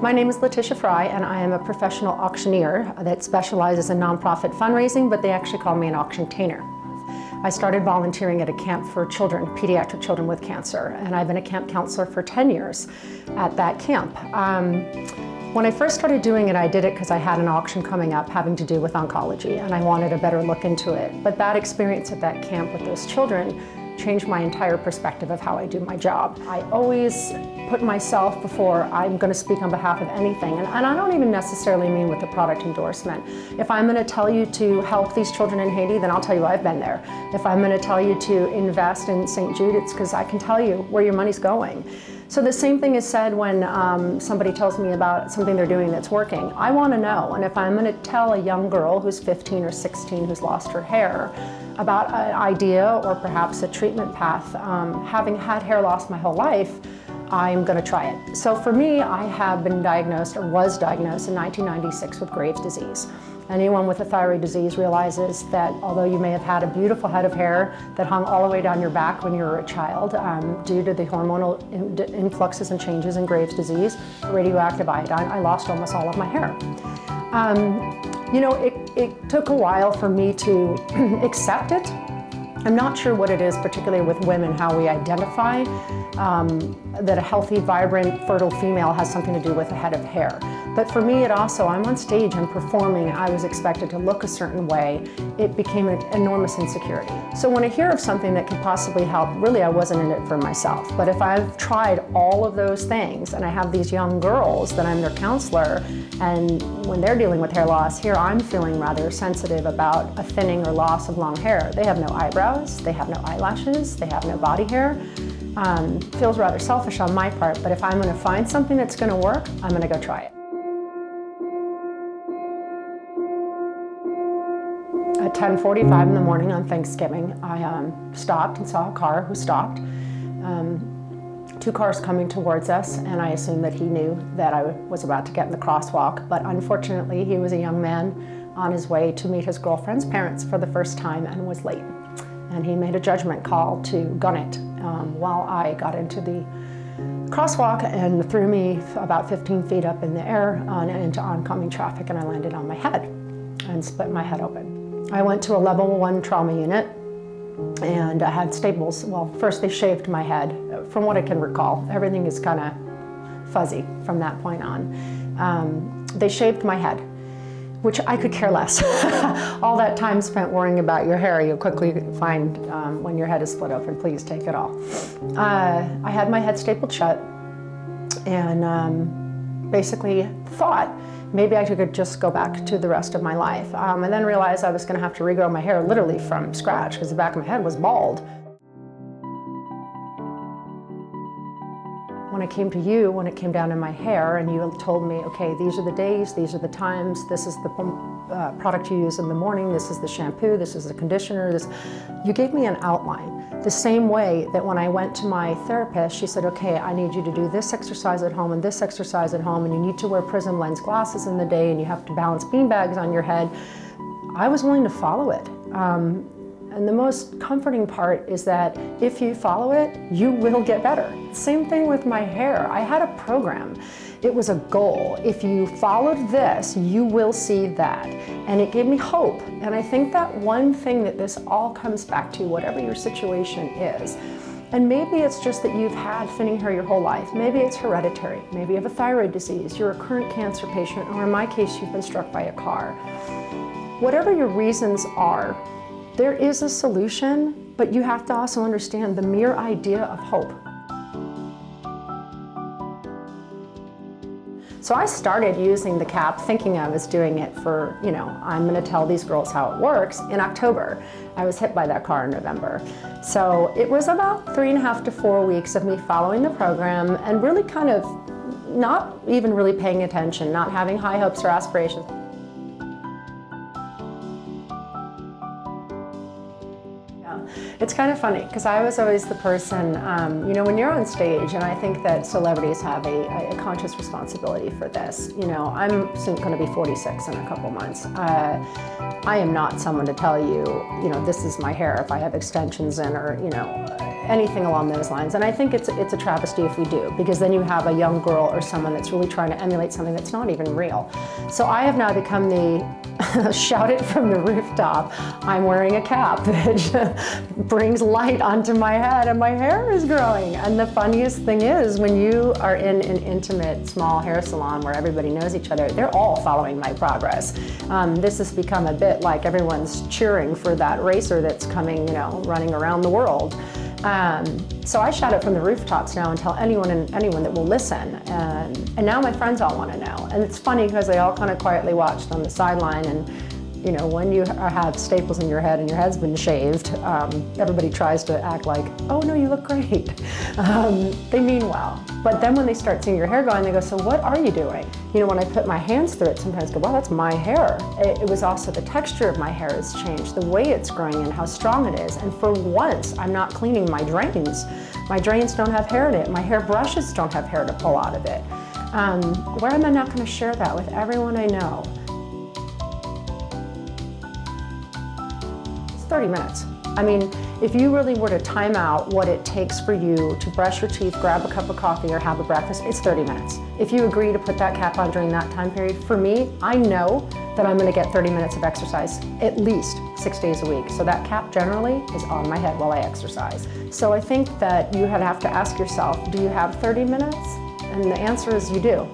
My name is Letitia Frye, and I am a professional auctioneer that specializes in nonprofit fundraising, but they actually call me an auctioneer. I started volunteering at a camp for children, pediatric children with cancer, and I've been a camp counselor for 10 years at that camp. When I first started doing it, I did it because I had an auction coming up having to do with oncology, and I wanted a better look into it. But that experience at that camp with those children changed my entire perspective of how I do my job. I always put myself before I'm going to speak on behalf of anything, and I don't even necessarily mean with a product endorsement. If I'm going to tell you to help these children in Haiti, then I'll tell you I've been there. If I'm going to tell you to invest in St. Jude, it's because I can tell you where your money's going. So the same thing is said when somebody tells me about something they're doing that's working. I want to know, and if I'm going to tell a young girl who's 15 or 16 who's lost her hair about an idea or perhaps a treatment path, having had hair loss my whole life, I'm going to try it. So for me, I have been diagnosed, or was diagnosed in 1996 with Graves' disease. Anyone with a thyroid disease realizes that although you may have had a beautiful head of hair that hung all the way down your back when you were a child, due to the hormonal influxes and changes in Graves' disease, radioactive iodine, I lost almost all of my hair. You know, it took a while for me to accept it. I'm not sure what it is, particularly with women, how we identify that a healthy, vibrant, fertile female has something to do with a head of hair. But for me, it also, I'm on stage and performing, I was expected to look a certain way. It became an enormous insecurity. So when I hear of something that could possibly help, really I wasn't in it for myself. But if I've tried all of those things and I have these young girls that I'm their counselor, and when they're dealing with hair loss, here I'm feeling rather sensitive about a thinning or loss of long hair. They have no eyebrows, they have no eyelashes, they have no body hair. Feels rather selfish on my part, but if I'm going to find something that's going to work, I'm going to go try it. At 10:45 in the morning on Thanksgiving, I stopped and saw a car who stopped. Two cars coming towards us, and I assumed that he knew that I was about to get in the crosswalk, but unfortunately he was a young man on his way to meet his girlfriend's parents for the first time and was late. And he made a judgment call to gun it while I got into the crosswalk and threw me about 15 feet up in the air into oncoming traffic, and I landed on my head and split my head open. I went to a level 1 trauma unit, and I had staples. Well, first they shaved my head, from what I can recall. Everything is kind of fuzzy from that point on. They shaved my head, which I could care less. All that time spent worrying about your hair, you'll quickly find when your head is split open, please take it all. I had my head stapled shut, and basically thought maybe I could just go back to the rest of my life. And then realized I was gonna have to regrow my hair literally from scratch because the back of my head was bald. When I came to you, when it came down to my hair, and you told me, okay, these are the days, these are the times, this is the product you use in the morning, this is the shampoo, this is the conditioner, you gave me an outline. The same way that when I went to my therapist, she said, okay, I need you to do this exercise at home and this exercise at home, and you need to wear prism lens glasses in the day, and you have to balance beanbags on your head. I was willing to follow it. And the most comforting part is that if you follow it, you will get better. Same thing with my hair. I had a program. It was a goal. If you followed this, you will see that. And it gave me hope. And I think that one thing that this all comes back to, whatever your situation is, and maybe it's just that you've had thinning hair your whole life. Maybe it's hereditary. Maybe you have a thyroid disease. You're a current cancer patient, or in my case, you've been struck by a car. Whatever your reasons are, there is a solution, but you have to also understand the mere idea of hope. So I started using the cap thinking I was doing it for, you know, I'm going to tell these girls how it works in October. I was hit by that car in November. So it was about 3.5 to 4 weeks of me following the program and really kind of not even really paying attention, not having high hopes or aspirations. It's kind of funny because I was always the person, you know, when you're on stage, and I think that celebrities have a conscious responsibility for this. You know, I'm soon going to be 46 in a couple months. I am not someone to tell you, you know, this is my hair if I have extensions in, or, you know, anything along those lines. And I think it's a travesty if we do, because then you have a young girl or someone that's really trying to emulate something that's not even real. So I have now become the shout it from the rooftop. I'm wearing a cap that brings light onto my head and my hair is growing. And the funniest thing is, when you are in an intimate small hair salon where everybody knows each other, they're all following my progress. This has become a bit like everyone's cheering for that racer that's coming, you know, running around the world. So I shout it from the rooftops now and tell anyone that will listen. And now my friends all want to know. And it's funny because they all kind of quietly watched on the sideline. And you know, when you have staples in your head and your head's been shaved, everybody tries to act like, oh no, you look great. They mean well. But then when they start seeing your hair going, they go, so what are you doing? You know, when I put my hands through it, sometimes I go, wow, that's my hair. It was also the texture of my hair has changed, the way it's growing and how strong it is. And for once, I'm not cleaning my drains. My drains don't have hair in it. My hair brushes don't have hair to pull out of it. Where am I not going to share that with everyone I know? 30 minutes. I mean, if you really were to time out what it takes for you to brush your teeth, grab a cup of coffee, or have a breakfast, it's 30 minutes. If you agree to put that cap on during that time period, for me, I know that I'm gonna get 30 minutes of exercise at least 6 days a week. So that cap generally is on my head while I exercise. So I think that you have to ask yourself, do you have 30 minutes? And the answer is you do.